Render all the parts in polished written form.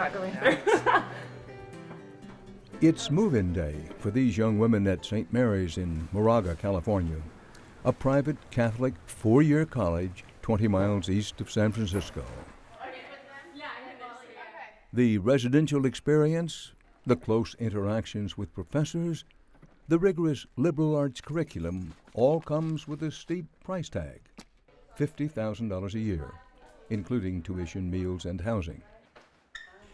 struggling through. It's move-in day for these young women at St. Mary's in Moraga, California, a private Catholic four-year college 20 miles east of San Francisco. The residential experience, the close interactions with professors, the rigorous liberal arts curriculum all comes with a steep price tag, $50,000 a year, including tuition, meals, and housing.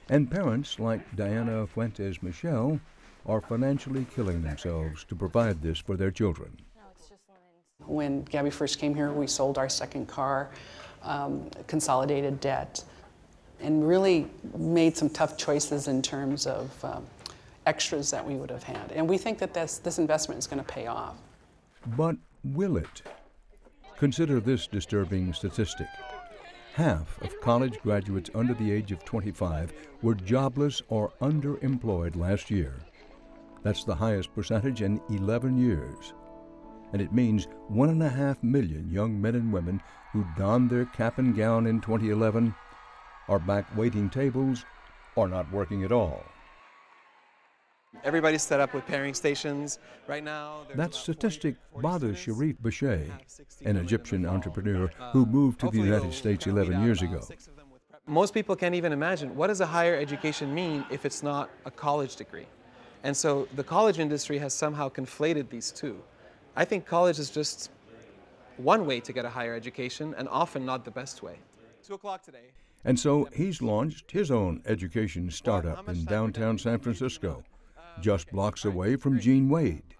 And parents like Diana Fuentes Michel are financially killing themselves to provide this for their children. When Gabby first came here, we sold our second car, consolidated debt, and really made some tough choices in terms of extras that we would have had. And we think that this investment is going to pay off. But will it? Consider this disturbing statistic. Half of college graduates under the age of 25 were jobless or underemployed last year. That's the highest percentage in 11 years. And it means 1.5 million young men and women who donned their cap and gown in 2011 are back waiting tables or not working at all. Everybody's set up with pairing stations. Right now, that statistic bothers Sharif Boucher, an Egyptian entrepreneur who moved to the United States 11 years ago. Most people can't even imagine, what does a higher education mean if it's not a college degree? And so the college industry has somehow conflated these two. I think college is just one way to get a higher education, and often not the best way. 2 o'clock today. And so he's launched his own education startup in downtown San Francisco, just blocks away from Gene Wade.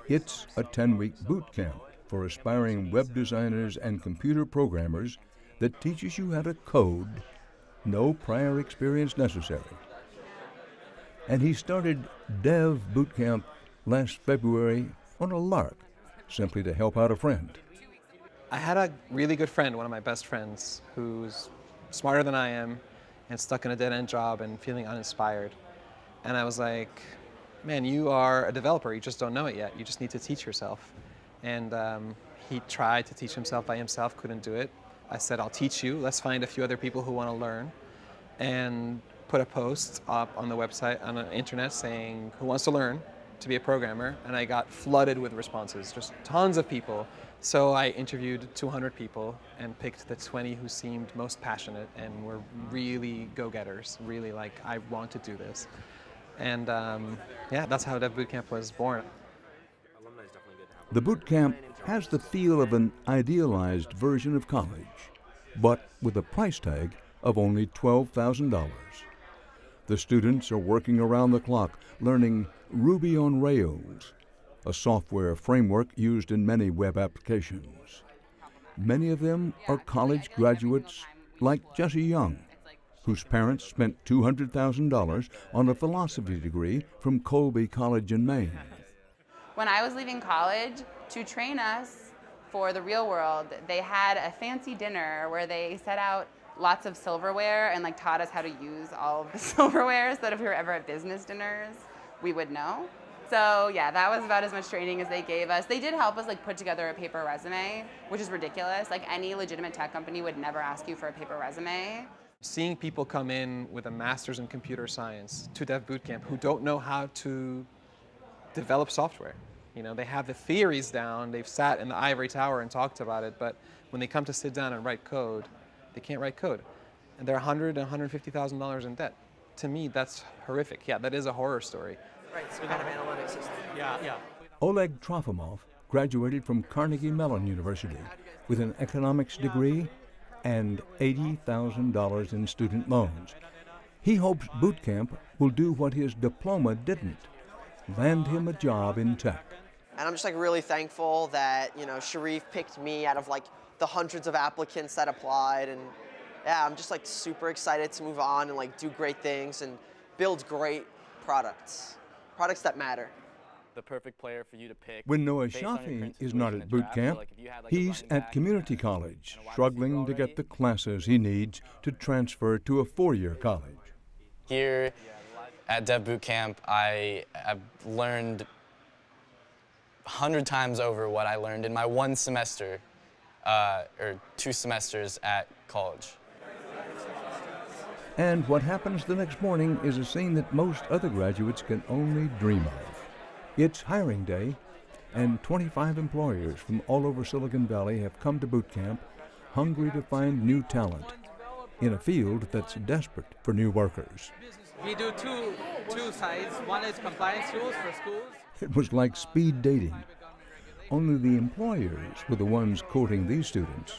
It's a 10-week boot camp for aspiring web designers and computer programmers that teaches you how to code, no prior experience necessary. And he started Dev Bootcamp last February on a lark, simply to help out a friend. I had a really good friend, one of my best friends, who's smarter than I am and stuck in a dead-end job and feeling uninspired. And I was like, man, you are a developer, you just don't know it yet. You just need to teach yourself. And he tried to teach himself by himself, couldn't do it. I said, I'll teach you. Let's find a few other people who want to learn. And put a post up on the website, on the internet, saying, who wants to learn to be a programmer? And I got flooded with responses, just tons of people. So I interviewed 200 people and picked the 20 who seemed most passionate and were really go-getters, really like, I want to do this. And yeah, that's how Dev Bootcamp was born. The bootcamp has the feel of an idealized version of college, but with a price tag of only $12,000. The students are working around the clock, learning Ruby on Rails, a software framework used in many web applications. Many of them are college graduates like Jesse Young, whose parents spent $200,000 on a philosophy degree from Colby College in Maine. When I was leaving college, to train us for the real world, they had a fancy dinner where they set out lots of silverware and like taught us how to use all of the silverware so that if we were ever at business dinners, we would know. So yeah, that was about as much training as they gave us. They did help us like put together a paper resume, which is ridiculous. Like any legitimate tech company would never ask you for a paper resume. Seeing people come in with a master's in computer science to Dev Bootcamp who don't know how to develop software. You know, they have the theories down, they've sat in the ivory tower and talked about it, but when they come to sit down and write code, they can't write code. And they're $100,000 and $150,000 in debt. To me, that's horrific. Yeah, that is a horror story. Right, some kind of analytics system. Yeah. Oleg Trofimov graduated from Carnegie Mellon University with an economics degree and $80,000 in student loans. He hopes bootcamp will do what his diploma didn't, land him a job in tech. And I'm just like really thankful that, you know, Sharif picked me out of like the hundreds of applicants that applied, and yeah, I'm just like super excited to move on and like do great things and build great products that matter. The perfect player for you to pick. When Noah Shafi is not at boot camp, he's at community college, struggling to get the classes he needs to transfer to a four-year college. Here at Dev Bootcamp, I have learned 100 times over what I learned in my one semester, or 2 semesters at college. And what happens the next morning is a scene that most other graduates can only dream of. It's hiring day, and 25 employers from all over Silicon Valley have come to boot camp, hungry to find new talent in a field that's desperate for new workers. We do two sides. One is compliance rules for schools. It was like speed dating. Only the employers were the ones courting these students.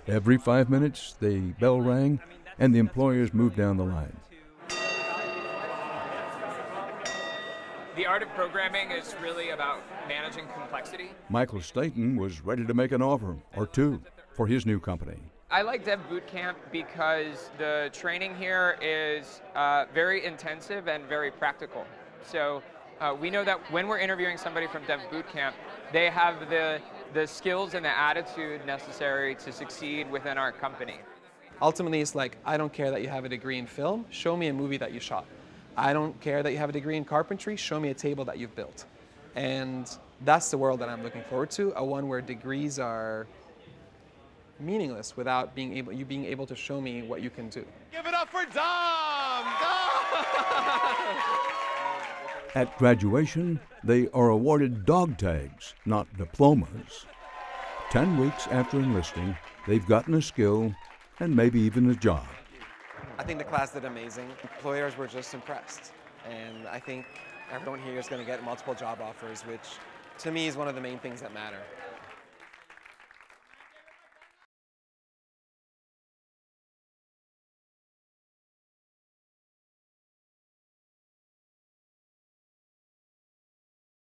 Every 5 minutes, the bell rang, and the employers moved down the line. The art of programming is really about managing complexity. Michael Staten was ready to make an offer, or two, for his new company. I like Dev Bootcamp because the training here is very intensive and very practical. So we know that when we're interviewing somebody from Dev Bootcamp, they have the skills and the attitude necessary to succeed within our company. Ultimately, it's like, I don't care that you have a degree in film, show me a movie that you shot. I don't care that you have a degree in carpentry, show me a table that you've built. And that's the world that I'm looking forward to, a one where degrees are meaningless without you being able to show me what you can do. Give it up for Dom! At graduation, they are awarded dog tags, not diplomas. 10 weeks after enlisting, they've gotten a skill and maybe even a job. I think the class did amazing. Employers were just impressed. And I think everyone here is going to get multiple job offers, which to me is one of the main things that matter.